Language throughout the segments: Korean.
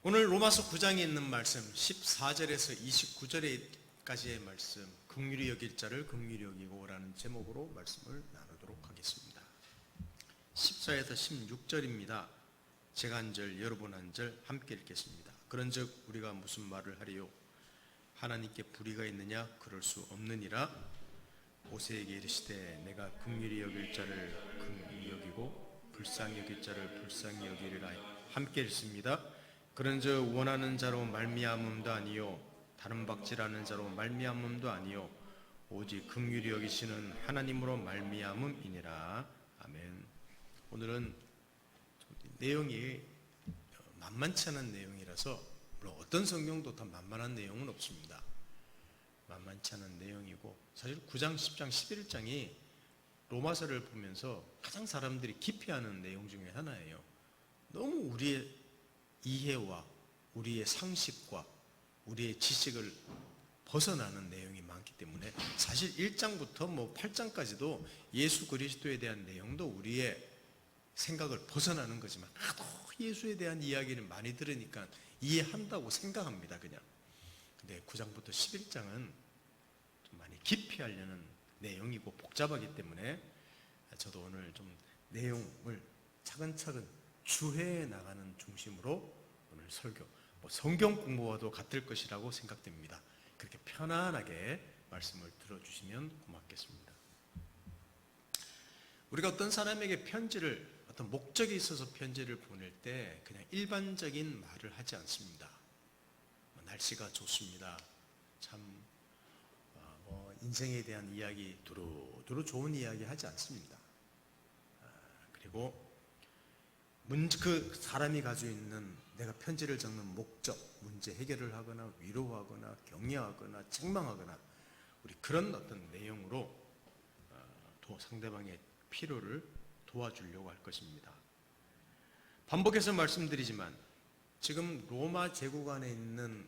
오늘 로마서 9장에 있는 말씀 14절에서 29절까지의 말씀, 긍휼히 여길 자를 긍휼히 여기고 라는 제목으로 말씀을 나누도록 하겠습니다. 14에서 16절입니다. 제가 한 절 여러분 한 절 함께 읽겠습니다. 그런즉 우리가 무슨 말을 하리요? 하나님께 불의가 있느냐? 그럴 수 없느니라. 모세에게 이르시되 내가 긍휼히 여길 자를 긍휼히 여기고 불쌍히 여길 자를 불쌍히 여기리라 함께 읽습니다. 그런즉 원하는 자로 말미암음도 아니요 다른 박질하는 자로 말미암음도 아니요 오직 긍휼히 여기시는 하나님으로 말미암음이니라. 아멘. 오늘은 내용이 만만치 않은 내용이라서, 물론 어떤 성경도 다 만만한 내용은 없습니다. 만만치 않은 내용이고, 사실 9장, 10장, 11장이 로마서를 보면서 가장 사람들이 기피하는 내용 중에 하나예요. 너무 우리의 이해와 우리의 상식과 우리의 지식을 벗어나는 내용이 많기 때문에, 사실 1장부터 8장까지도 예수 그리스도에 대한 내용도 우리의 생각을 벗어나는 거지만, 하도 예수에 대한 이야기를 많이 들으니까 이해한다고 생각합니다, 그냥. 근데 9장부터 11장은 좀 많이 깊이 하려는 내용이고 복잡하기 때문에 저도 오늘 좀 내용을 차근차근 주해해 나가는 중심으로 오늘 설교, 성경 공부와도 같을 것이라고 생각됩니다. 그렇게 편안하게 말씀을 들어주시면 고맙겠습니다. 우리가 어떤 사람에게 편지를, 어떤 목적이 있어서 편지를 보낼 때 그냥 일반적인 말을 하지 않습니다. 날씨가 좋습니다. 참 인생에 대한 이야기, 두루두루 좋은 이야기 하지 않습니다. 그리고 그 사람이 가지고 있는, 내가 편지를 적는 목적, 문제 해결을 하거나 위로하거나 격려하거나 책망하거나, 우리 그런 어떤 내용으로 상대방의 필요를 도와주려고 할 것입니다. 반복해서 말씀드리지만 지금 로마 제국 안에 있는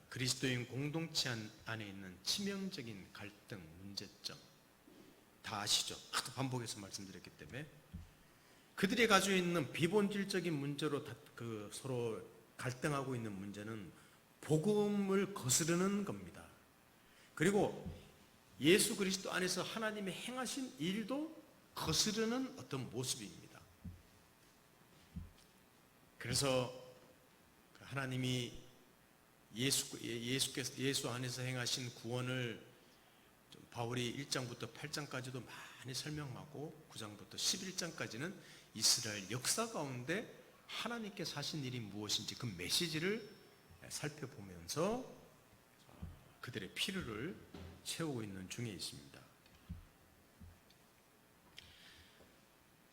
그리스도인 공동체 안에 있는 치명적인 갈등, 문제점 다 아시죠? 하도 반복해서 말씀드렸기 때문에 그들이 가지고 있는 비본질적인 문제로 서로 갈등하고 있는 문제는 복음을 거스르는 겁니다. 그리고 예수 그리스도 안에서 하나님이 행하신 일도 거스르는 어떤 모습입니다. 그래서 하나님이 예수 안에서 행하신 구원을 바울이 1장부터 8장까지도 많이 설명하고 9장부터 11장까지는 이스라엘 역사 가운데 하나님께서 하신 일이 무엇인지 그 메시지를 살펴보면서 그들의 필요를 채우고 있는 중에 있습니다.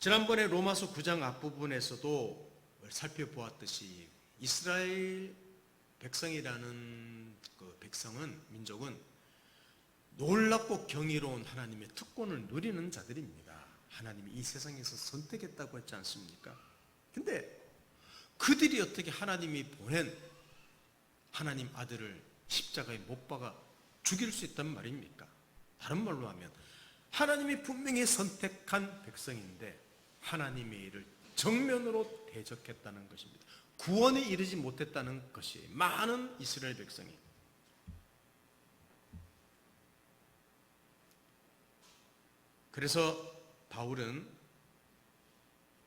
지난번에 로마서 9장 앞부분에서도 살펴보았듯이 이스라엘 백성이라는 그 백성은, 민족은 놀랍고 경이로운 하나님의 특권을 누리는 자들입니다. 하나님이 이 세상에서 선택했다고 했지 않습니까? 근데 그들이 어떻게 하나님이 보낸 하나님 아들을 십자가에 못 박아 죽일 수 있단 말입니까? 다른 말로 하면 하나님이 분명히 선택한 백성인데 하나님의 일을 정면으로 대적했다는 것입니다. 구원에 이르지 못했다는 것이 많은 이스라엘 백성이. 그래서 바울은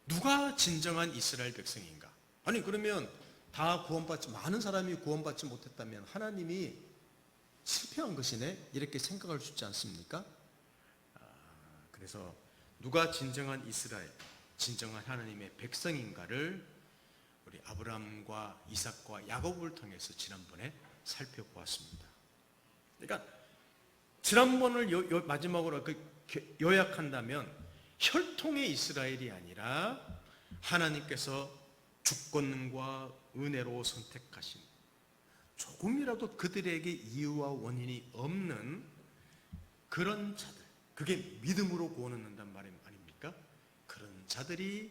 누가 진정한 이스라엘 백성인가? 아니 그러면 많은 사람이 구원받지 못했다면 하나님이 실패한 것이네? 이렇게 생각할 수 있지 않습니까? 그래서 누가 진정한 이스라엘, 진정한 하나님의 백성인가를 우리 아브라함과 이삭과 야곱을 통해서 지난번에 살펴보았습니다. 그러니까 지난번을 마지막으로 요약한다면 혈통의 이스라엘이 아니라 하나님께서 주권과 은혜로 선택하신, 조금이라도 그들에게 이유와 원인이 없는 그런 자들, 그게 믿음으로 구원을 얻는단 말이 아닙니까? 그런 자들이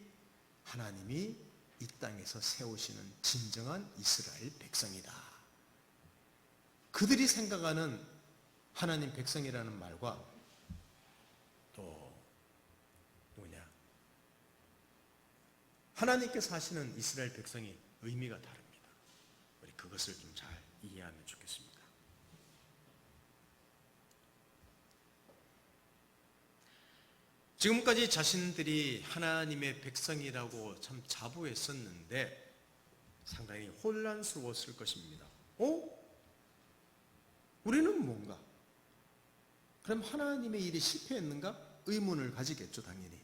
하나님이 이 땅에서 세우시는 진정한 이스라엘 백성이다. 그들이 생각하는 하나님 백성이라는 말과 또 하나님께서 하시는 이스라엘 백성이 의미가 다릅니다. 우리 그것을 좀 잘 이해하면 좋겠습니다. 지금까지 자신들이 하나님의 백성이라고 참 자부했었는데 상당히 혼란스러웠을 것입니다. 우리는 뭔가? 그럼 하나님의 일이 실패했는가? 의문을 가지겠죠, 당연히.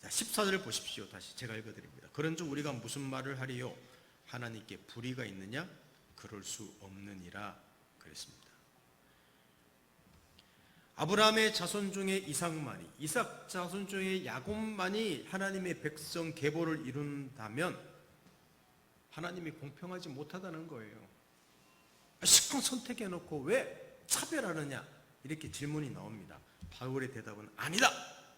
자, 14절을 보십시오. 다시 제가 읽어드립니다. 그런즉 우리가 무슨 말을 하리요? 하나님께 불의가 있느냐? 그럴 수 없느니라 그랬습니다. 아브라함의 자손 중에 이삭만이, 이삭 자손 중에 야곱만이 하나님의 백성 계보를 이룬다면 하나님이 공평하지 못하다는 거예요. 시커 선택해놓고 왜 차별하느냐? 이렇게 질문이 나옵니다. 바울의 대답은 아니다.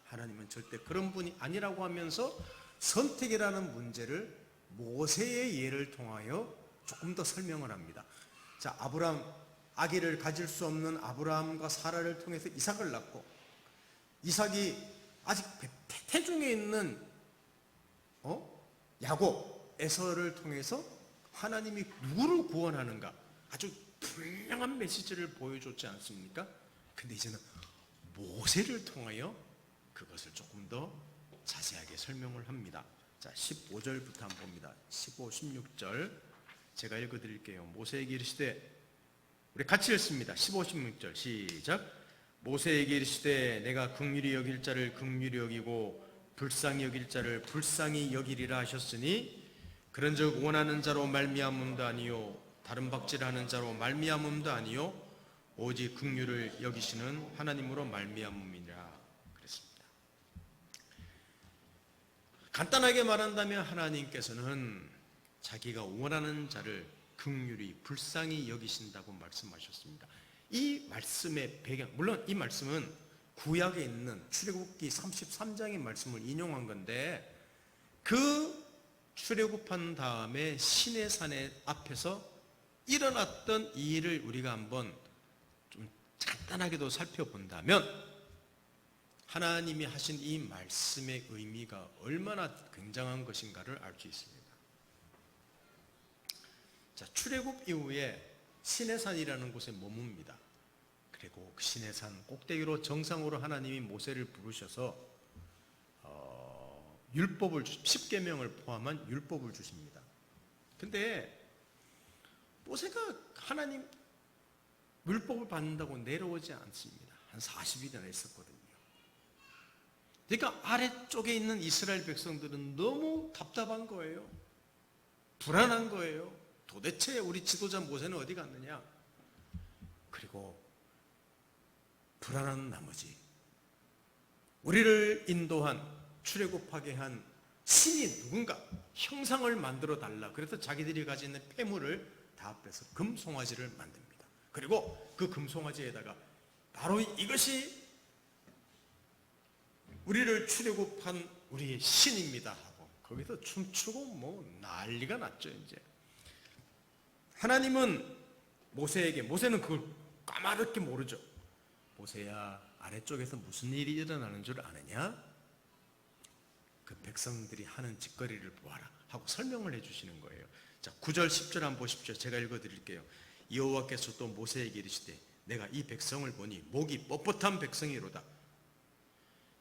하나님은 절대 그런 분이 아니라고 하면서 선택이라는 문제를 모세의 예를 통하여 조금 더 설명을 합니다. 자, 아브라함, 아기를 가질 수 없는 아브라함과 사라를 통해서 이삭을 낳고, 이삭이 아직 태중에 있는 야곱, 에서를 통해서 하나님이 누구를 구원하는가 아주 분명한 메시지를 보여줬지 않습니까? 근데 이제는 모세를 통하여 그것을 조금 더 자세하게 설명을 합니다. 자, 15절부터 한번 봅니다. 15, 16절 제가 읽어드릴게요. 모세에게 이르시되, 우리 같이 읽습니다. 15, 16절 시작. 모세에게 이르시되 내가 긍휼히 여길 자를 긍휼히 여기고 불쌍히 여길 자를 불쌍히 여기리라 하셨으니 그런즉 원하는 자로 말미암음도 아니요 다른 박질하는 자로 말미암음도 아니요 오직 긍휼을 여기시는 하나님으로 말미암음이라 그랬습니다. 간단하게 말한다면 하나님께서는 자기가 원하는 자를 긍휼히 불쌍히 여기신다고 말씀하셨습니다. 이 말씀의 배경, 물론 이 말씀은 구약에 있는 출애굽기 33장의 말씀을 인용한 건데, 그 출애굽한 다음에 시내산의 앞에서 일어났던 이 일을 우리가 한번 좀 간단하게도 살펴본다면 하나님이 하신 이 말씀의 의미가 얼마나 굉장한 것인가를 알 수 있습니다. 자, 출애굽 이후에 시내산이라는 곳에 머뭅니다. 그리고 그 시내산 꼭대기로 정상으로 하나님이 모세를 부르셔서 율법을 10계명을 포함한 율법을 주십니다. 근데 모세가 하나님 율법을 받는다고 내려오지 않습니다. 한 40일이나 있었거든요. 그러니까 아래쪽에 있는 이스라엘 백성들은 너무 답답한 거예요. 불안한 거예요. 도대체 우리 지도자 모세는 어디 갔느냐? 그리고 불안한 나머지 우리를 인도한, 출애굽하게 한 신이 누군가, 형상을 만들어 달라. 그래서 자기들이 가지고 있는 폐물을 다 빼서 금송아지를 만듭니다. 그리고 그 금송아지에다가 바로 이것이 우리를 출애굽한 우리의 신입니다 하고 거기서 춤추고 뭐 난리가 났죠. 이제 하나님은 모세에게, 모세는 그걸 까마득히 모르죠. 모세야, 아래쪽에서 무슨 일이 일어나는 줄 아느냐? 그 백성들이 하는 짓거리를 보아라 하고 설명을 해주시는 거예요. 자, 9절 10절 한번 보십시오. 제가 읽어드릴게요. 여호와께서 또 모세에게 이르시되 내가 이 백성을 보니 목이 뻣뻣한 백성이로다.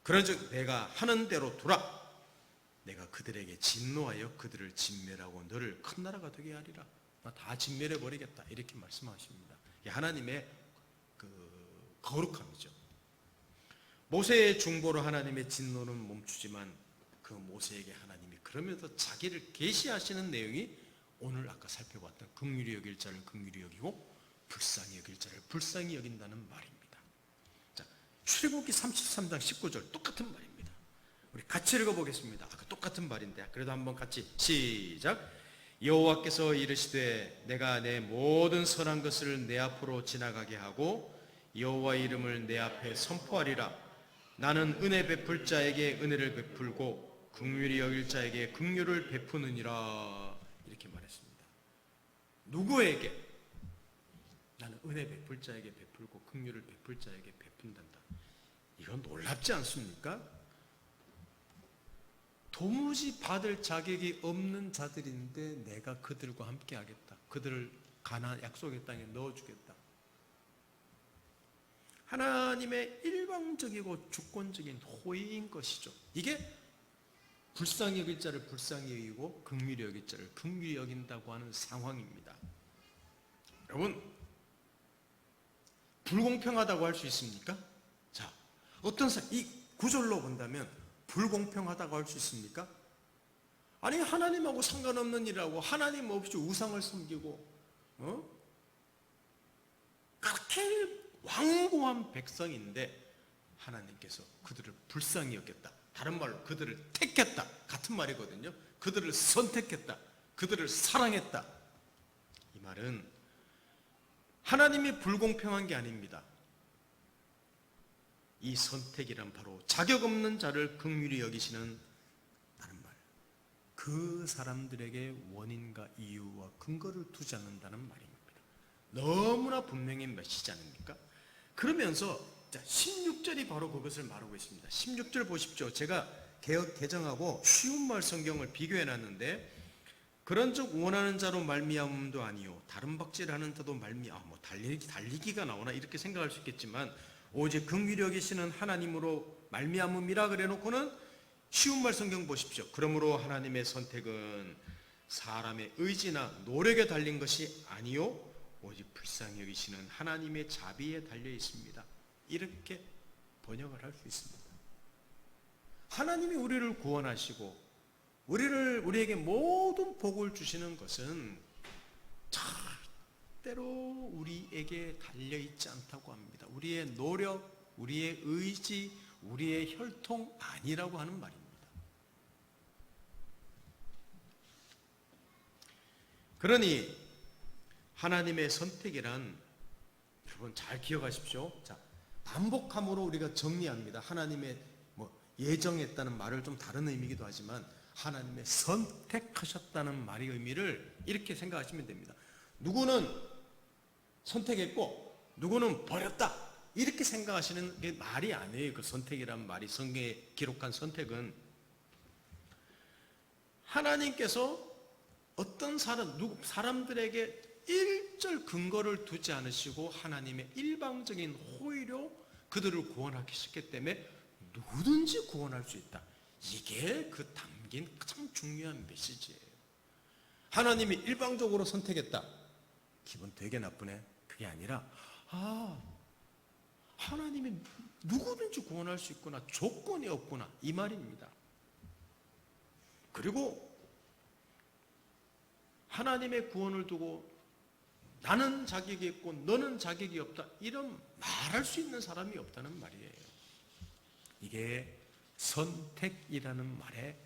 그런즉 내가 하는 대로 두라. 내가 그들에게 진노하여 그들을 진멸하고 너를 큰 나라가 되게 하리라. 다 진멸해 버리겠다 이렇게 말씀하십니다. 하나님의 그 거룩함이죠. 모세의 중보로 하나님의 진노는 멈추지만 그 모세에게 하나님이 그러면서 자기를 계시하시는 내용이 오늘 아까 살펴봤던 긍휼히 여길 자를 긍휼히 여기고 불쌍히 여길 자를 불쌍히 여긴다는 말입니다. 자, 출애굽기 33장 19절 똑같은 말입니다. 우리 같이 읽어보겠습니다. 아까 똑같은 말인데 그래도 한번 같이 시작. 여호와께서 이르시되 내가 내 모든 선한 것을 내 앞으로 지나가게 하고 여호와의 이름을 내 앞에 선포하리라. 나는 은혜 베풀 자에게 은혜를 베풀고 긍휼히 여길 자에게 긍휼을 베푸느니라. 이렇게 말했습니다. 누구에게? 나는 은혜 베풀 자에게 베풀고 긍휼을 베풀 자에게 베푼단다. 이건 놀랍지 않습니까? 도무지 받을 자격이 없는 자들인데 내가 그들과 함께 하겠다. 그들을 가나안 약속의 땅에 넣어주겠다. 하나님의 일방적이고 주권적인 호의인 것이죠. 이게 불쌍히 여길 자를 불쌍히 여기고 긍휼히 여길 자를 긍휼히 여긴다고 하는 상황입니다. 여러분, 불공평하다고 할 수 있습니까? 자, 어떤 이 구절로 본다면 불공평하다고 할 수 있습니까? 아니, 하나님하고 상관없는 일이라고 하나님 없이 우상을 섬기고 그렇게 완고한 백성인데 하나님께서 그들을 불쌍히 여겼다. 다른 말로 그들을 택했다. 같은 말이거든요. 그들을 선택했다. 그들을 사랑했다. 이 말은 하나님이 불공평한 게 아닙니다. 이 선택이란 바로 자격 없는 자를 긍휼히 여기시는 다른 말. 그 사람들에게 원인과 이유와 근거를 두지 않는다는 말입니다. 너무나 분명한 메시지 아닙니까? 그러면서 16절이 바로 그것을 말하고 있습니다. 16절 보십시오. 제가 개정하고 쉬운 말 성경을 비교해 놨는데 그런즉 원하는 자로 말미암음도 아니요 다른 박질하는 자도 뭐 달리기가 나오나 이렇게 생각할 수 있겠지만 오직 긍휼히 여기시는 하나님으로 말미암음이라 그래놓고는 쉬운 말 성경 보십시오. 그러므로 하나님의 선택은 사람의 의지나 노력에 달린 것이 아니요 오직 불쌍히 여기시는 하나님의 자비에 달려 있습니다. 이렇게 번역을 할 수 있습니다. 하나님이 우리를 구원하시고 우리에게 모든 복을 주시는 것은 절대로 우리에게 달려있지 않다고 합니다. 우리의 노력, 우리의 의지, 우리의 혈통 아니라고 하는 말입니다. 그러니 하나님의 선택이란 여러분 잘 기억하십시오. 자, 반복함으로 우리가 정리합니다. 하나님의 예정했다는 말을 좀 다른 의미이기도 하지만 하나님의 선택하셨다는 말의 의미를 이렇게 생각하시면 됩니다. 누구는 선택했고 누구는 버렸다. 이렇게 생각하시는 게 말이 아니에요. 그 선택이란 말이 성경에 기록한 선택은 하나님께서 어떤 사람들에게 일절 근거를 두지 않으시고 하나님의 일방적인 호의로 그들을 구원하셨기 때문에 누구든지 구원할 수 있다. 이게 그 담긴 가장 중요한 메시지예요. 하나님이 일방적으로 선택했다. 기분 되게 나쁘네. 그게 아니라 하나님이 누구든지 구원할 수 있구나. 조건이 없구나. 이 말입니다. 그리고 하나님의 구원을 두고 나는 자격이 있고 너는 자격이 없다. 이런 말할 수 있는 사람이 없다는 말이에요. 이게 선택이라는 말의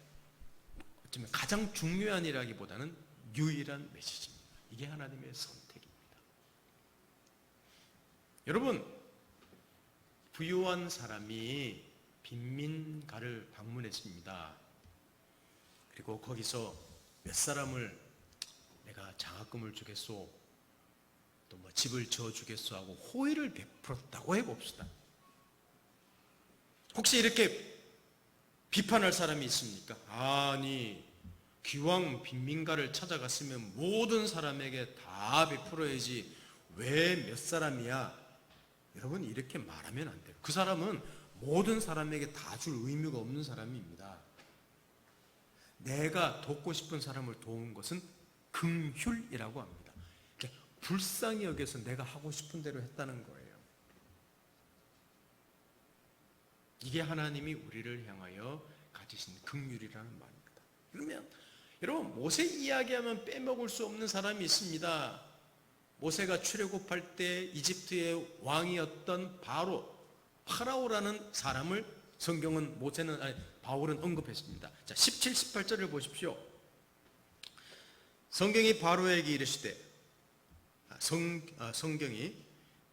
어쩌면 가장 중요한 이라기보다는 유일한 메시지입니다. 이게 하나님의 선택입니다. 여러분, 부유한 사람이 빈민가를 방문했습니다. 그리고 거기서 몇 사람을 내가 장학금을 주겠소, 또 뭐 집을 지어주겠소 하고 호의를 베풀었다고 해봅시다. 혹시 이렇게 비판할 사람이 있습니까? 아니, 기왕 빈민가를 찾아갔으면 모든 사람에게 다 베풀어야지 왜 몇 사람이야? 여러분, 이렇게 말하면 안 돼요. 그 사람은 모든 사람에게 다 줄 의무가 없는 사람입니다. 내가 돕고 싶은 사람을 도운 것은 긍휼이라고 합니다. 불쌍히 여겨서 내가 하고 싶은 대로 했다는 거예요. 이게 하나님이 우리를 향하여 가지신 긍휼이라는 말입니다. 그러면 여러분, 모세 이야기하면 빼먹을 수 없는 사람이 있습니다. 모세가 출애굽할 때 이집트의 왕이었던 파라오라는 사람을 성경은 바울은 언급했습니다. 자, 17, 18절을 보십시오. 성경이 바로에게 이르시되 성경이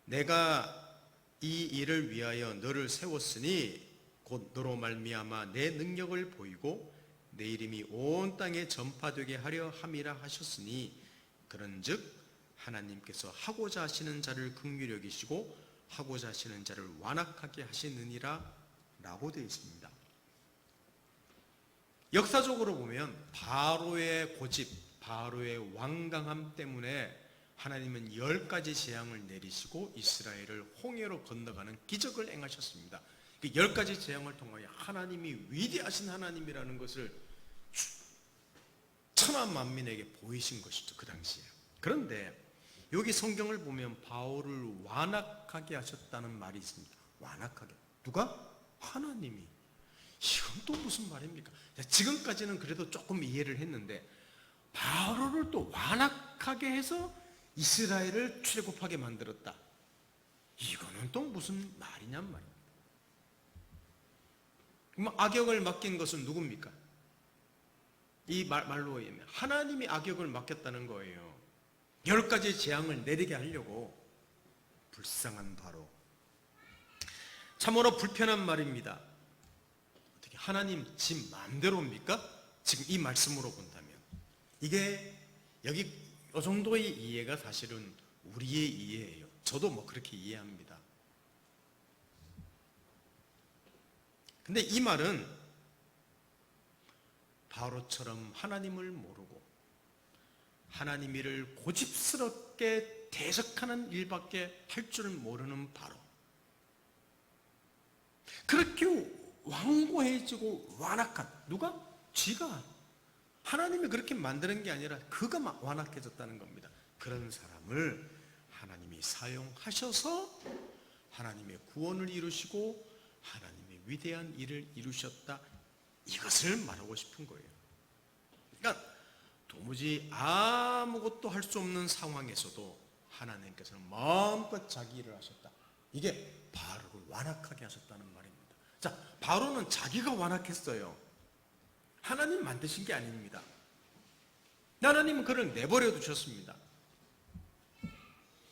내가 이 일을 위하여 너를 세웠으니 곧 너로 말미암아 내 능력을 보이고 내 이름이 온 땅에 전파되게 하려 함이라 하셨으니 그런즉 하나님께서 하고자 하시는 자를 긍휼히 여기시고 하고자 하시는 자를 완악하게 하시느니라 라고 되어 있습니다. 역사적으로 보면 바로의 고집, 바로의 완강함 때문에 하나님은 10가지 재앙을 내리시고 이스라엘을 홍해로 건너가는 기적을 행하셨습니다. 그 10가지 재앙을 통하여 하나님이 위대하신 하나님이라는 것을 천하 만민에게 보이신 것이죠, 그 당시에. 그런데 여기 성경을 보면 바울을 완악하게 하셨다는 말이 있습니다. 완악하게. 누가? 하나님이. 이건 또 무슨 말입니까? 지금까지는 그래도 조금 이해를 했는데 바로를 또 완악하게 해서 이스라엘을 출애굽하게 만들었다. 이거는 또 무슨 말이냔 말입니다. 그럼 악역을 맡긴 것은 누굽니까? 이 말로 의하면 하나님이 악역을 맡겼다는 거예요. 10가지 재앙을 내리게 하려고. 불쌍한 바로. 참으로 불편한 말입니다. 어떻게 하나님 지 마음대로입니까? 지금 이 말씀으로 본다면 이게 여기 이 정도의 이해가 사실은 우리의 이해예요. 저도 뭐 그렇게 이해합니다. 근데 이 말은 바로처럼 하나님을 모르고 하나님 일을 고집스럽게 대적하는 일밖에 할 줄 모르는 바로, 그렇게 완고해지고 완악한, 누가? 쥐가. 하나님이 그렇게 만드는 게 아니라 그가 완악해졌다는 겁니다. 그런 사람을 하나님이 사용하셔서 하나님의 구원을 이루시고 하나님의 위대한 일을 이루셨다, 이것을 말하고 싶은 거예요. 그러니까 도무지 아무것도 할 수 없는 상황에서도 하나님께서는 마음껏 자기 일을 하셨다. 이게 바로를 완악하게 하셨다는 말입니다. 자, 바로는 자기가 완악했어요. 하나님 만드신 게 아닙니다. 하나님은 그를 내버려 두셨습니다.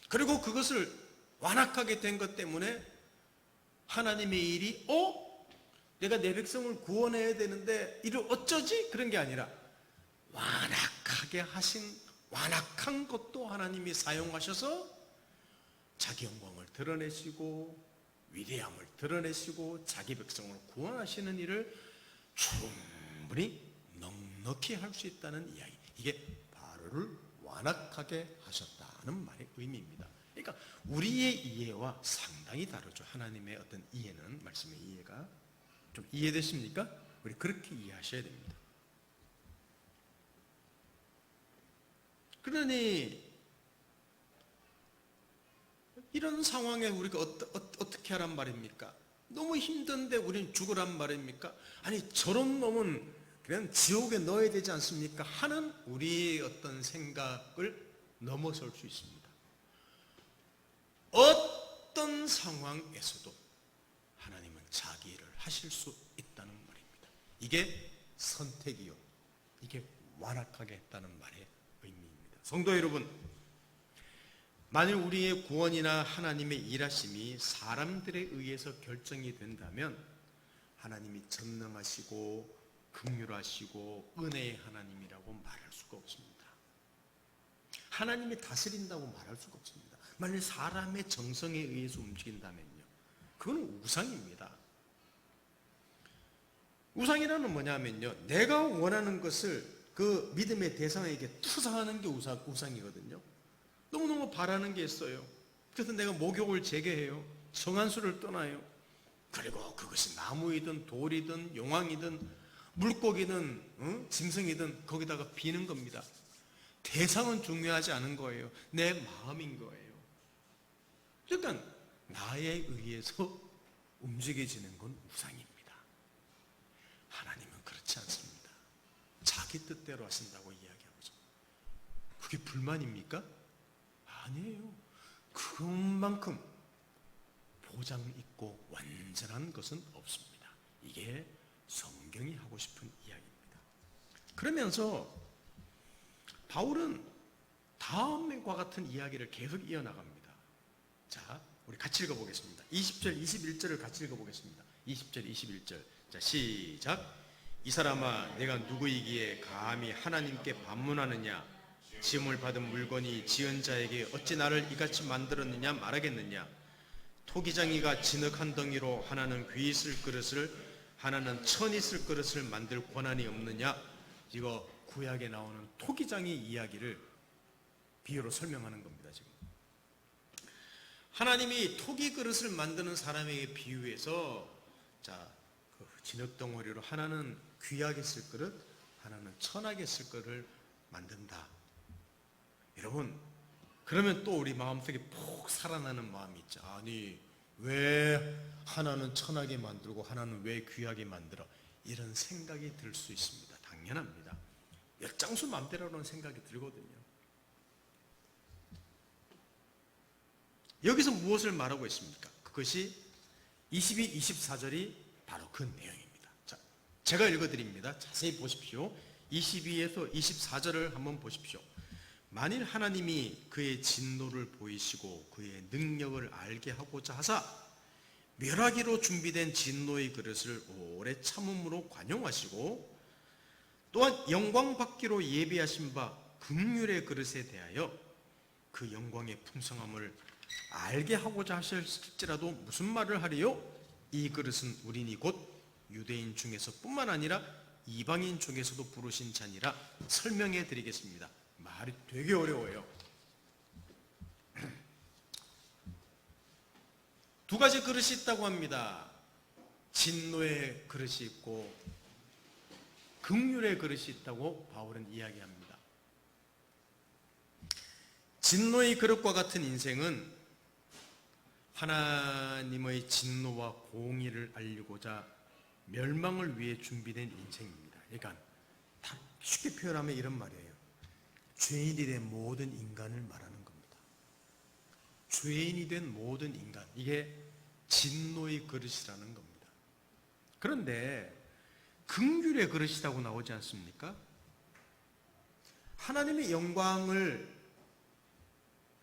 그리고 그것을 완악하게 된 것 때문에 하나님의 일이 내가 내 백성을 구원해야 되는데 이를 어쩌지? 그런 게 아니라 완악하게 하신, 완악한 것도 하나님이 사용하셔서 자기 영광을 드러내시고 위대함을 드러내시고 자기 백성을 구원하시는 일을 충분히 넉넉히 할 수 있다는 이야기. 이게 바로를 완악하게 하셨다는 말의 의미입니다. 그러니까 우리의 이해와 상당히 다르죠. 하나님의 어떤 이해는, 말씀의 이해가. 좀 이해되십니까? 우리 그렇게 이해하셔야 됩니다. 그러니 이런 상황에 우리가 어떻게 하란 말입니까? 너무 힘든데 우리는 죽으란 말입니까? 아니, 저런 놈은 그냥 지옥에 넣어야 되지 않습니까? 하는 우리의 어떤 생각을 넘어설 수 있습니다. 어떤 상황에서도 하나님은 자기 일을 하실 수 있다는 말입니다. 이게 선택이요, 이게 완악하게 했다는 말의 의미입니다. 성도 여러분, 만일 우리의 구원이나 하나님의 일하심이 사람들에 의해서 결정이 된다면 하나님이 전능하시고 긍휼하시고 은혜의 하나님이라고 말할 수가 없습니다. 하나님이 다스린다고 말할 수가 없습니다. 만일 사람의 정성에 의해서 움직인다면요, 그건 우상입니다. 우상이라는 뭐냐면요, 내가 원하는 것을 그 믿음의 대상에게 투사하는 게 우상이거든요. 너무너무 바라는 게 있어요. 그래서 내가 목욕을 재개해요. 성안수를 떠나요. 그리고 그것이 나무이든 돌이든 용왕이든 물고기든 짐승이든 거기다가 비는 겁니다. 대상은 중요하지 않은 거예요. 내 마음인 거예요. 그러니까 나에 의해서 움직여지는 건 우상입니다. 하나님은 그렇지 않습니다. 자기 뜻대로 하신다고 이야기하고죠. 그게 불만입니까? 아니에요. 그만큼 보장 있고 완전한 것은 없습니다. 이게 성경이 하고 싶은 이야기입니다. 그러면서 바울은 다음과 같은 이야기를 계속 이어나갑니다. 자, 우리 같이 읽어보겠습니다. 20절, 21절을 같이 읽어보겠습니다. 20절, 21절. 자, 시작. 이 사람아, 내가 누구이기에 감히 하나님께 반문하느냐? 지음을 받은 물건이 지은 자에게 어찌 나를 이같이 만들었느냐 말하겠느냐? 토기장이가 진흙 한 덩이로 하나는 귀 있을 그릇을 하나는 천이 쓸 그릇을 만들 권한이 없느냐? 이거 구약에 나오는 토기장의 이야기를 비유로 설명하는 겁니다. 지금 하나님이 토기 그릇을 만드는 사람에게 비유해서 그 진흙덩어리로 하나는 귀하게 쓸 그릇, 하나는 천하게 쓸 그릇을 만든다. 여러분, 그러면 또 우리 마음속에 푹 살아나는 마음이 있죠. 아니, 왜 하나는 천하게 만들고 하나는 왜 귀하게 만들어? 이런 생각이 들 수 있습니다. 당연합니다. 열장수 맘대로라는 생각이 들거든요. 여기서 무엇을 말하고 있습니까? 그것이 22, 24절이 바로 그 내용입니다. 자, 제가 읽어드립니다. 자세히 보십시오. 22에서 24절을 한번 보십시오. 만일 하나님이 그의 진노를 보이시고 그의 능력을 알게 하고자 하사 멸하기로 준비된 진노의 그릇을 오래 참음으로 관용하시고 또한 영광 받기로 예비하신 바 긍휼의 그릇에 대하여 그 영광의 풍성함을 알게 하고자 하실지라도 무슨 말을 하리요? 이 그릇은 우리니 곧 유대인 중에서 뿐만 아니라 이방인 중에서도 부르신 자니라. 설명해 드리겠습니다. 말이 되게 어려워요. 두 가지 그릇이 있다고 합니다. 진노의 그릇이 있고 긍휼의 그릇이 있다고 바울은 이야기합니다. 진노의 그릇과 같은 인생은 하나님의 진노와 공의를 알리고자 멸망을 위해 준비된 인생입니다. 그러니까 쉽게 표현하면 이런 말이에요. 죄인이 된 모든 인간을 말하는 겁니다. 죄인이 된 모든 인간, 이게 진노의 그릇이라는 겁니다. 그런데 긍휼의 그릇이라고 나오지 않습니까? 하나님의 영광을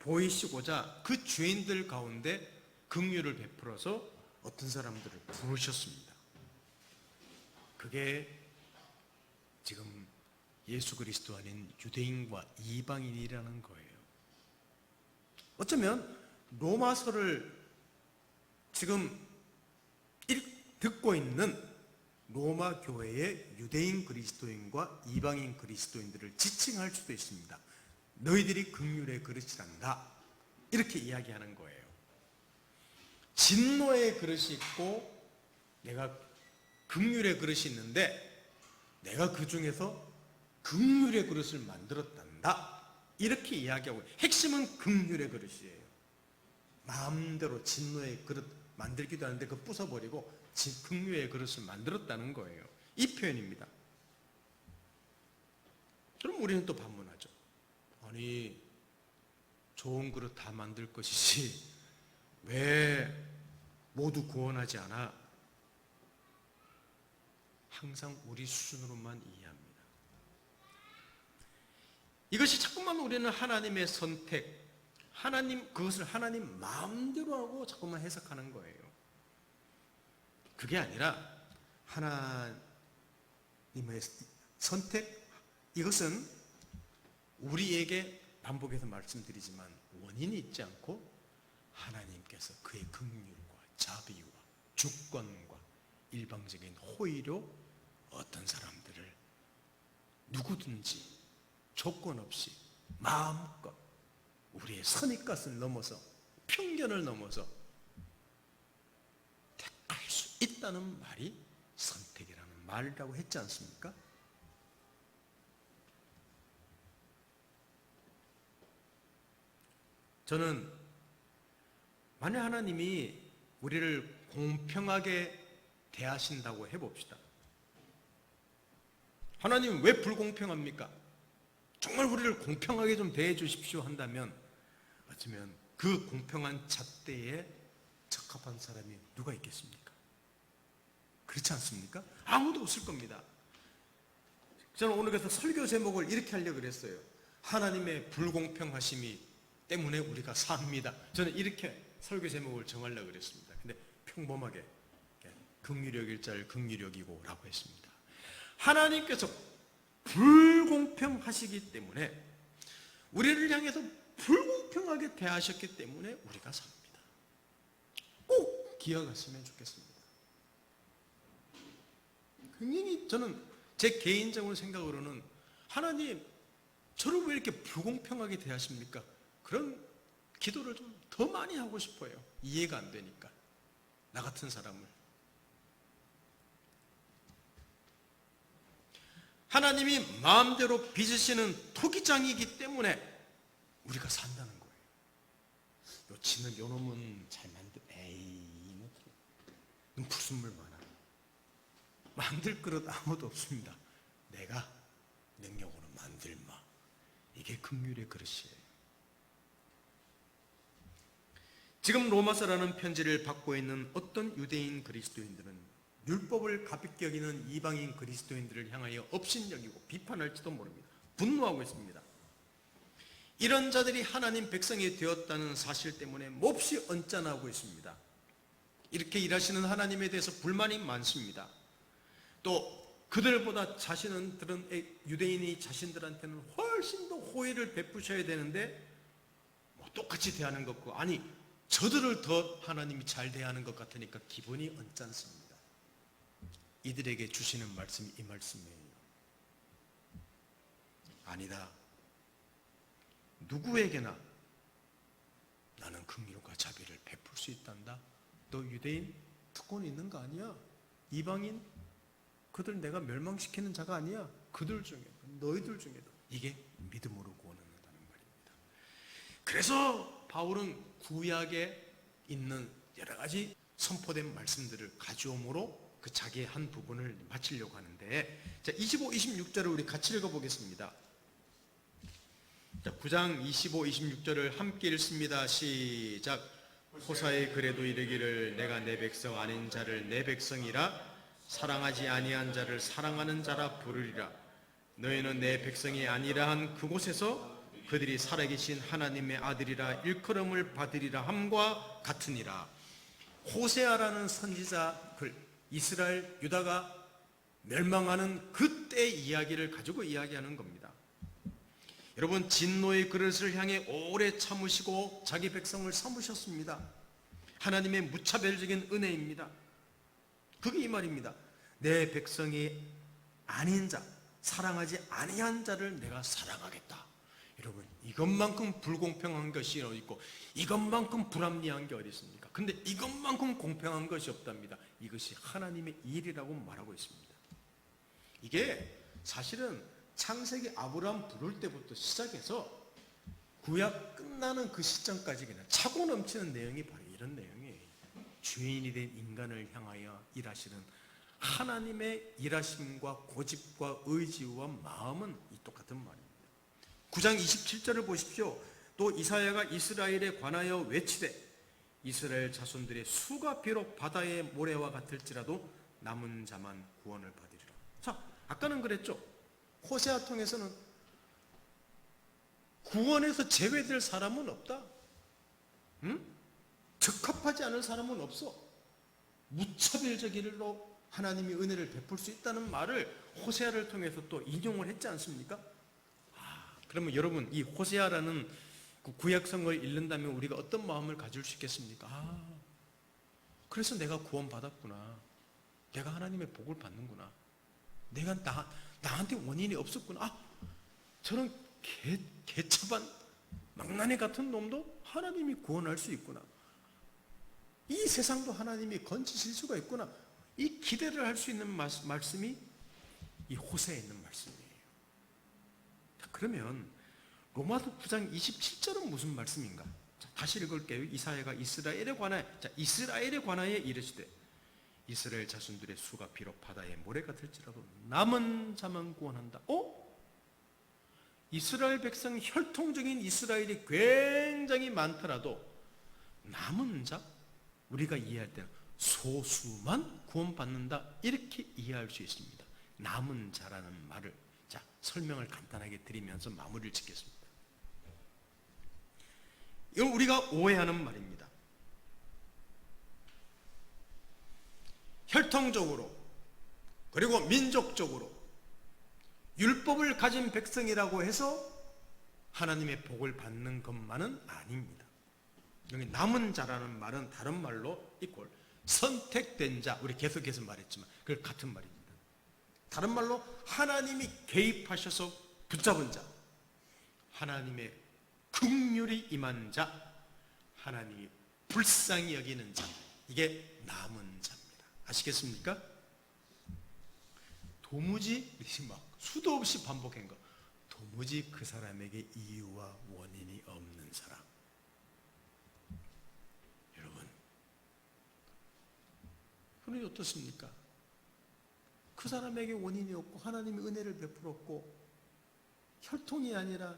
보이시고자 그 죄인들 가운데 긍휼을 베풀어서 어떤 사람들을 부르셨습니다. 그게 지금 예수 그리스도 아닌 유대인과 이방인이라는 거예요. 어쩌면 로마서를 지금 듣고 있는 로마 교회의 유대인 그리스도인과 이방인 그리스도인들을 지칭할 수도 있습니다. 너희들이 긍휼의 그릇이란다. 이렇게 이야기하는 거예요. 진노의 그릇이 있고 내가 긍휼의 그릇이 있는데 내가 그 중에서 긍휼의 그릇을 만들었단다. 이렇게 이야기하고 핵심은 긍휼의 그릇이에요. 마음대로 진노의 그릇 만들기도 하는데 그거 부숴버리고 긍휼의 그릇을 만들었다는 거예요. 이 표현입니다. 그럼 우리는 또 반문하죠. 아니, 좋은 그릇 다 만들 것이지 왜 모두 구원하지 않아? 항상 우리 수준으로만 이해합니다. 이것이 자꾸만 우리는 하나님의 선택, 그것을 하나님 마음대로 하고 자꾸만 해석하는 거예요. 그게 아니라 하나님의 선택, 이것은 우리에게 반복해서 말씀드리지만 원인이 있지 않고 하나님께서 그의 긍휼과 자비와 주권과 일방적인 호의로 어떤 사람들을 누구든지 조건 없이 마음껏 우리의 선입견을 넘어서 편견을 넘어서 택할 수 있다는 말이 선택이라는 말이라고 했지 않습니까? 저는 만약 하나님이 우리를 공평하게 대하신다고 해봅시다. 하나님은 왜 불공평합니까? 정말 우리를 공평하게 좀 대해 주십시오 한다면 어쩌면 그 공평한 잣대에 적합한 사람이 누가 있겠습니까? 그렇지 않습니까? 아무도 없을 겁니다. 저는 오늘 그래서 설교 제목을 이렇게 하려고 그랬어요. 하나님의 불공평하심이 때문에 우리가 삽니다. 저는 이렇게 설교 제목을 정하려고 그랬습니다. 근데 평범하게 긍휼히 여길 자를 긍휼히 여기고 라고 했습니다. 하나님께서 불공평하시기 때문에 우리를 향해서 불공평하게 대하셨기 때문에 우리가 삽니다. 꼭 기억하시면 좋겠습니다. 굉장히 저는 제 개인적으로 생각으로는 하나님 저를 왜 이렇게 불공평하게 대하십니까? 그런 기도를 좀 더 많이 하고 싶어요. 이해가 안 되니까 나 같은 사람을. 하나님이 마음대로 빚으시는 토기장이기 때문에 우리가 산다는 거예요. 요 지는 요 놈은 잘 만들, 에이 넌 무슨 물 많아. 만들 그릇 아무도 없습니다. 내가 능력으로 만들마. 이게 긍휼의 그릇이에요. 지금 로마서라는 편지를 받고 있는 어떤 유대인 그리스도인들은 율법을 가볍게 여기는 이방인 그리스도인들을 향하여 업신여기고 비판할지도 모릅니다. 분노하고 있습니다. 이런 자들이 하나님 백성이 되었다는 사실 때문에 몹시 언짢아하고 있습니다. 이렇게 일하시는 하나님에 대해서 불만이 많습니다. 또 그들보다 자신들은 유대인이 자신들한테는 훨씬 더 호의를 베푸셔야 되는데 뭐 똑같이 대하는 것 같고, 아니 저들을 더 하나님이 잘 대하는 것 같으니까 기분이 언짢습니다. 이들에게 주시는 말씀이 이 말씀이에요. 아니다. 누구에게나 나는 긍휼과 자비를 베풀 수 있단다. 너 유대인 특권이 있는 거 아니야? 이방인 그들 내가 멸망시키는 자가 아니야. 그들 중에도 너희들 중에도 이게 믿음으로 구원한다는 말입니다. 그래서 바울은 구약에 있는 여러 가지 선포된 말씀들을 가져옴으로 그 자기의 한 부분을 마치려고 하는데, 자 25, 26절을 우리 같이 읽어보겠습니다. 자 9장 25, 26절을 함께 읽습니다. 시작. 호사의 글에도 이르기를 내가 내 백성 아닌 자를 내 백성이라 사랑하지 아니한 자를 사랑하는 자라 부르리라. 너희는 내 백성이 아니라 한 그곳에서 그들이 살아계신 하나님의 아들이라 일컬음을 받으리라 함과 같으니라. 호세아라는 선지자 글, 이스라엘 유다가 멸망하는 그때 이야기를 가지고 이야기하는 겁니다. 여러분, 진노의 그릇을 향해 오래 참으시고 자기 백성을 삼으셨습니다. 하나님의 무차별적인 은혜입니다. 그게 이 말입니다. 내 백성이 아닌 자, 사랑하지 아니한 자를 내가 사랑하겠다. 여러분, 이것만큼 불공평한 것이 어디 있고 이것만큼 불합리한 게 어디 있습니까? 근데 이것만큼 공평한 것이 없답니다. 이것이 하나님의 일이라고 말하고 있습니다. 이게 사실은 창세기 아브라함 부를 때부터 시작해서 구약 끝나는 그 시점까지 그냥 차고 넘치는 내용이 바로 이런 내용이에요. 주인이 된 인간을 향하여 일하시는 하나님의 일하심과 고집과 의지와 마음은 이 똑같은 말입니다. 9장 27절을 보십시오. 또 이사야가 이스라엘에 관하여 외치되 이스라엘 자손들의 수가 비록 바다의 모래와 같을지라도 남은 자만 구원을 받으리라. 자, 아까는 그랬죠. 호세아 통해서는 구원에서 제외될 사람은 없다. 적합하지 않을 사람은 없어. 무차별적으로 하나님이 은혜를 베풀 수 있다는 말을 호세아를 통해서 또 인용을 했지 않습니까? 그러면 여러분, 이 호세아라는 그 구약성을 읽는다면 우리가 어떤 마음을 가질 수 있겠습니까? 그래서 내가 구원받았구나. 내가 하나님의 복을 받는구나. 내가 나한테 원인이 없었구나. 저런 개차반 망나니 같은 놈도 하나님이 구원할 수 있구나. 이 세상도 하나님이 건지실 수가 있구나. 이 기대를 할 수 있는 말씀이 이 호세에 있는 말씀이에요. 그러면 로마서 9장 27절은 무슨 말씀인가? 자, 다시 읽을게요. 이사야가 이스라엘에 관하여 이르시되 이스라엘 자손들의 수가 비록 바다의 모래 같을지라도 남은 자만 구원한다. 이스라엘 백성 혈통적인 이스라엘이 굉장히 많더라도 남은 자, 우리가 이해할 때는 소수만 구원받는다, 이렇게 이해할 수 있습니다. 남은 자라는 말을 자 설명을 간단하게 드리면서 마무리를 짓겠습니다. 이건 우리가 오해하는 말입니다. 혈통적으로 그리고 민족적으로 율법을 가진 백성이라고 해서 하나님의 복을 받는 것만은 아닙니다. 여기 남은 자라는 말은 다른 말로 이퀄 선택된 자, 우리 계속해서 말했지만 그걸 같은 말입니다. 다른 말로 하나님이 개입하셔서 붙잡은 자, 하나님의 긍휼이 임한 자, 하나님이 불쌍히 여기는 자, 이게 남은 자입니다. 아시겠습니까? 도무지 막 수도 없이 반복한 거, 도무지 그 사람에게 이유와 원인이 없는 사람. 여러분, 그러니 어떻습니까? 그 사람에게 원인이 없고 하나님이 은혜를 베풀었고 혈통이 아니라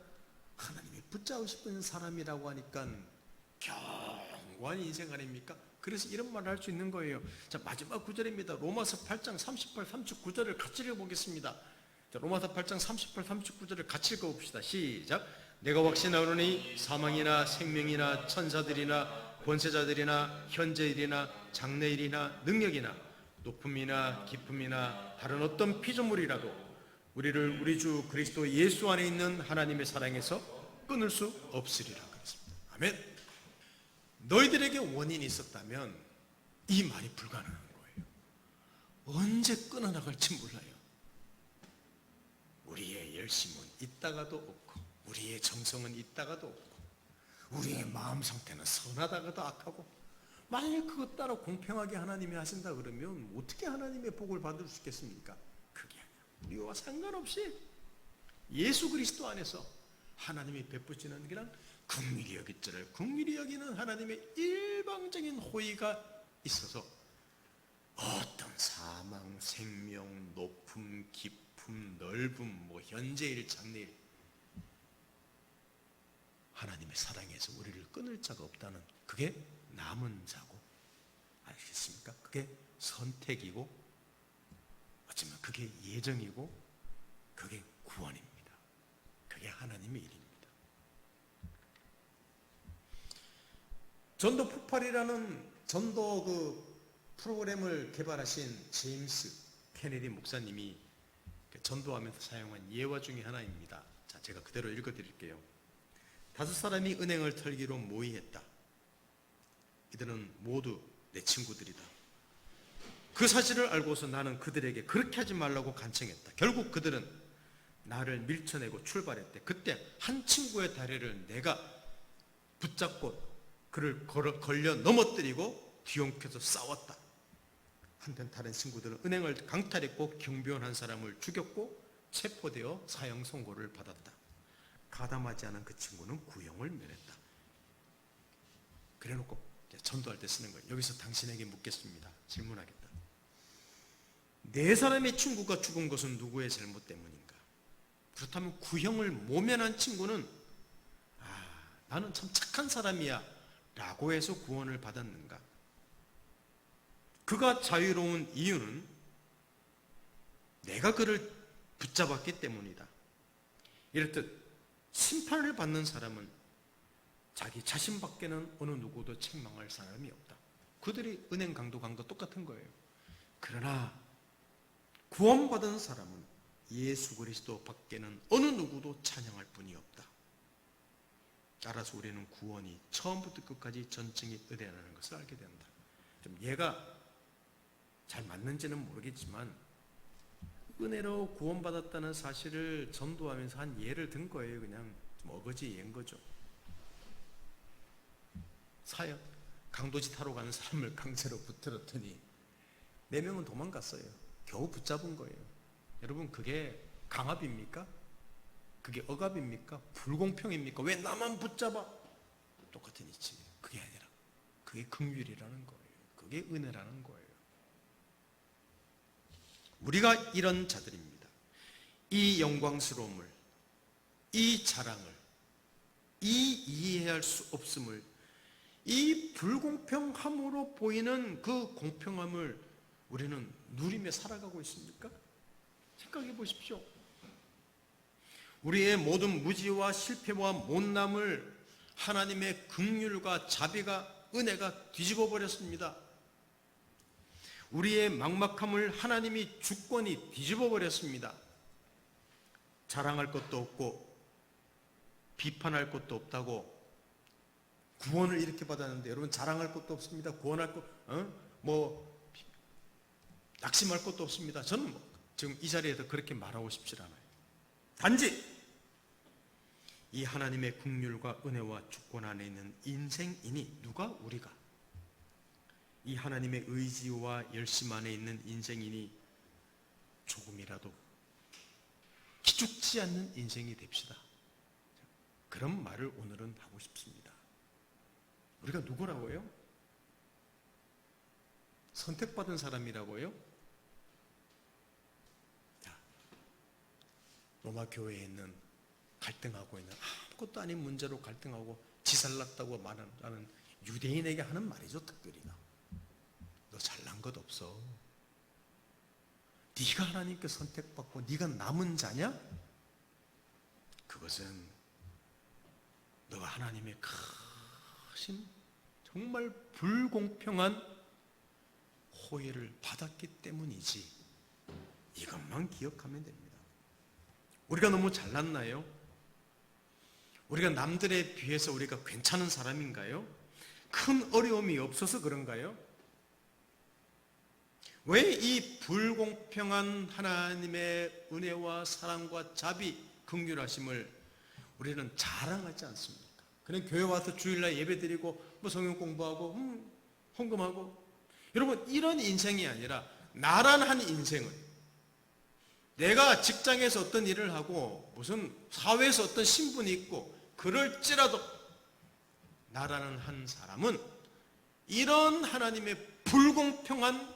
하나님이 붙잡으시는 사람이라고 하니까 견고한 인생 아닙니까? 그래서 이런 말을 할 수 있는 거예요. 자, 마지막 구절입니다. 로마서 8장 38, 39절을 같이 읽어보겠습니다. 자, 로마서 8장 38, 39절을 같이 읽어봅시다. 시작. 내가 확신하노니 사망이나 생명이나 천사들이나 권세자들이나 현재일이나 장래일이나 능력이나 높음이나 깊음이나 다른 어떤 피조물이라도 우리를 우리 주 그리스도 예수 안에 있는 하나님의 사랑에서 끊을 수 없으리라 그랬습니다. 아멘. 너희들에게 원인이 있었다면 이 말이 불가능한 거예요. 언제 끊어나갈지 몰라요. 우리의 열심은 있다가도 없고, 우리의 정성은 있다가도 없고, 우리의 마음 상태는 선하다가도 악하고, 만약 그것 따라 공평하게 하나님이 하신다 그러면 어떻게 하나님의 복을 받을 수 있겠습니까? 그게 아니라 우리와 상관없이 예수 그리스도 안에서 하나님이 베푸시는 그냥 긍휼히 여길 줄을 긍휼히 여기는 하나님의 일방적인 호의가 있어서 어떤 사망, 생명, 높음, 깊음, 넓음, 현재일, 장래일 하나님의 사랑에서 우리를 끊을 자가 없다는 그게 남은 자고, 아시겠습니까? 그게 선택이고, 어쩌면 그게 예정이고, 그게 구원입니다. 그게 하나님의 일입니다. 전도 폭발이라는 전도 프로그램을 개발하신 제임스 케네디 목사님이 전도하면서 사용한 예화 중에 하나입니다. 자, 제가 그대로 읽어드릴게요. 5사람이 은행을 털기로 모의했다. 이들은 모두 내 친구들이다. 그 사실을 알고서 나는 그들에게 그렇게 하지 말라고 간청했다. 결국 그들은 나를 밀쳐내고 출발했대. 그때 한 친구의 다리를 내가 붙잡고 그를 걸려 넘어뜨리고 뒤엉켜서 싸웠다. 한편 다른 친구들은 은행을 강탈했고 경비원 한 사람을 죽였고 체포되어 사형 선고를 받았다. 가담하지 않은 그 친구는 구형을 면했다. 그래놓고 전도할 때 쓰는 거예요. 여기서 당신에게 묻겠습니다. 질문하겠다. 4사람의 친구가 죽은 것은 누구의 잘못 때문인가? 그렇다면 구형을 모면한 친구는 나는 참 착한 사람이야 라고 해서 구원을 받았는가? 그가 자유로운 이유는 내가 그를 붙잡았기 때문이다. 이렇듯 심판을 받는 사람은 자기 자신밖에는 어느 누구도 책망할 사람이 없다. 그들이 은행 강도 간 거 똑같은 거예요. 그러나 구원받은 사람은 예수 그리스도 밖에는 어느 누구도 찬양할 분이 없다. 따라서 우리는 구원이 처음부터 끝까지 전적인 은혜라는 것을 알게 된다. 좀 얘가 잘 맞는지는 모르겠지만 은혜로 구원받았다는 사실을 전도하면서 한 예를 든 거예요. 그냥 좀 어거지 예인 거죠. 사형, 강도지 타러 가는 사람을 강제로 붙들었더니 4명은 도망갔어요. 겨우 붙잡은 거예요. 여러분, 그게 강압입니까? 그게 억압입니까? 불공평입니까? 왜 나만 붙잡아? 똑같은 이치예요. 그게 아니라 그게 긍휼이라는 거예요. 그게 은혜라는 거예요. 우리가 이런 자들입니다. 이 영광스러움을, 이 자랑을, 이 이해할 수 없음을, 이 불공평함으로 보이는 그 공평함을 우리는 누리며 살아가고 있습니까? 생각해 보십시오. 우리의 모든 무지와 실패와 못남을 하나님의 긍휼과 자비가, 은혜가 뒤집어 버렸습니다. 우리의 막막함을 하나님이 주권이 뒤집어 버렸습니다. 자랑할 것도 없고 비판할 것도 없다고 구원을 이렇게 받았는데, 여러분 자랑할 것도 없습니다. 구원할 것, 낙심할 것도 없습니다. 저는 지금 이 자리에서 그렇게 말하고 싶지 않아요. 단지 이 하나님의 긍휼과 은혜와 주권 안에 있는 인생이니, 누가? 우리가 이 하나님의 의지와 열심 안에 있는 인생이니 조금이라도 기죽지 않는 인생이 됩시다. 그런 말을 오늘은 하고 싶습니다. 우리가 누구라고요? 선택받은 사람이라고요? 자, 로마 교회에 있는 갈등하고 있는, 아무것도 아닌 문제로 갈등하고 지살났다고 말하는 유대인에게 하는 말이죠. 특별히 너 잘난 것 없어. 네가 하나님께 선택받고 네가 남은 자냐? 그것은 너가 하나님의 크신 정말 불공평한 호의를 받았기 때문이지. 이것만 기억하면 됩니다. 우리가 너무 잘났나요? 우리가 남들에 비해서 우리가 괜찮은 사람인가요? 큰 어려움이 없어서 그런가요? 왜 이 불공평한 하나님의 은혜와 사랑과 자비, 긍휼하심을 우리는 자랑하지 않습니까? 그냥 교회 와서 주일날 예배드리고 뭐 성경 공부하고 헌금하고, 여러분 이런 인생이 아니라 나란한 인생을, 내가 직장에서 어떤 일을 하고 무슨 사회에서 어떤 신분이 있고 그럴지라도 나라는 한 사람은 이런 하나님의 불공평한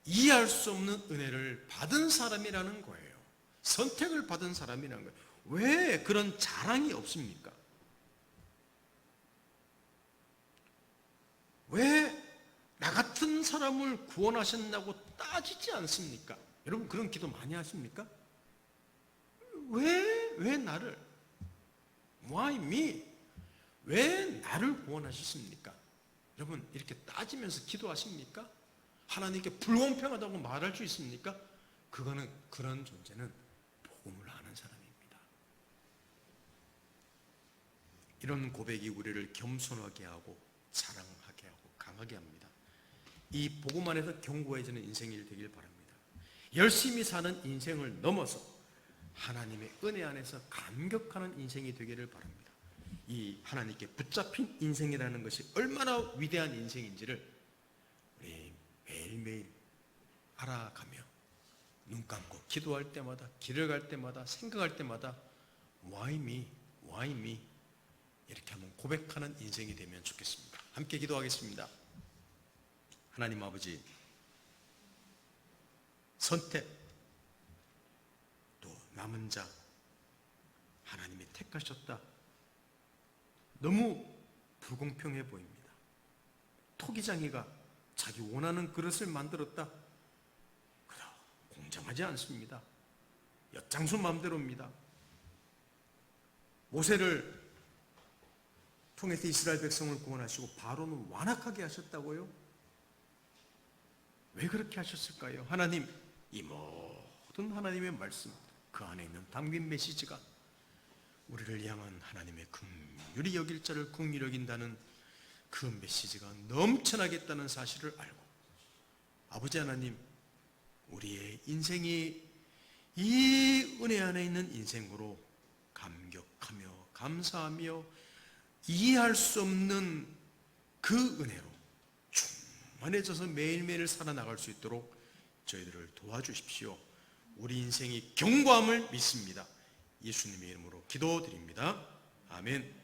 이해할 수 없는 은혜를 받은 사람이라는 거예요. 선택을 받은 사람이라는 거예요. 왜 그런 자랑이 없습니까? 왜 나 같은 사람을 구원하셨다고 따지지 않습니까? 여러분 그런 기도 많이 하십니까? 왜 나를? Why me? 왜 나를 구원하셨습니까? 여러분 이렇게 따지면서 기도하십니까? 하나님께 불공평하다고 말할 수 있습니까? 그런 존재는 복음을 아는 사람입니다. 이런 고백이 우리를 겸손하게 하고 자랑하게 하고 강하게 합니다. 이 복음 안에서 견고해지는 인생이 되길 바랍니다. 열심히 사는 인생을 넘어서 하나님의 은혜 안에서 감격하는 인생이 되기를 바랍니다. 이 하나님께 붙잡힌 인생이라는 것이 얼마나 위대한 인생인지를 우리 매일매일 알아가며 눈 감고 기도할 때마다, 길을 갈 때마다, 생각할 때마다 Why me? Why me? 이렇게 한번 고백하는 인생이 되면 좋겠습니다. 함께 기도하겠습니다. 하나님 아버지, 선택, 또 남은 자 하나님이 택하셨다. 너무 불공평해 보입니다. 토기장이가 자기 원하는 그릇을 만들었다. 공정하지 않습니다. 엿장수 마음대로입니다. 모세를 통해서 이스라엘 백성을 구원하시고 바로는 완악하게 하셨다고요? 왜 그렇게 하셨을까요? 하나님, 이 모든 하나님의 말씀, 그 안에 있는 담긴 메시지가 우리를 향한 하나님의 긍휼히 여길 자를 긍휼히 여긴다는 그 메시지가 넘쳐나겠다는 사실을 알고, 아버지 하나님, 우리의 인생이 이 은혜 안에 있는 인생으로 감격하며 감사하며 이해할 수 없는 그 은혜로 충만해져서 매일매일 살아나갈 수 있도록 저희들을 도와주십시오. 우리 인생이 견고함을 믿습니다. 예수님의 이름으로 기도드립니다. 아멘.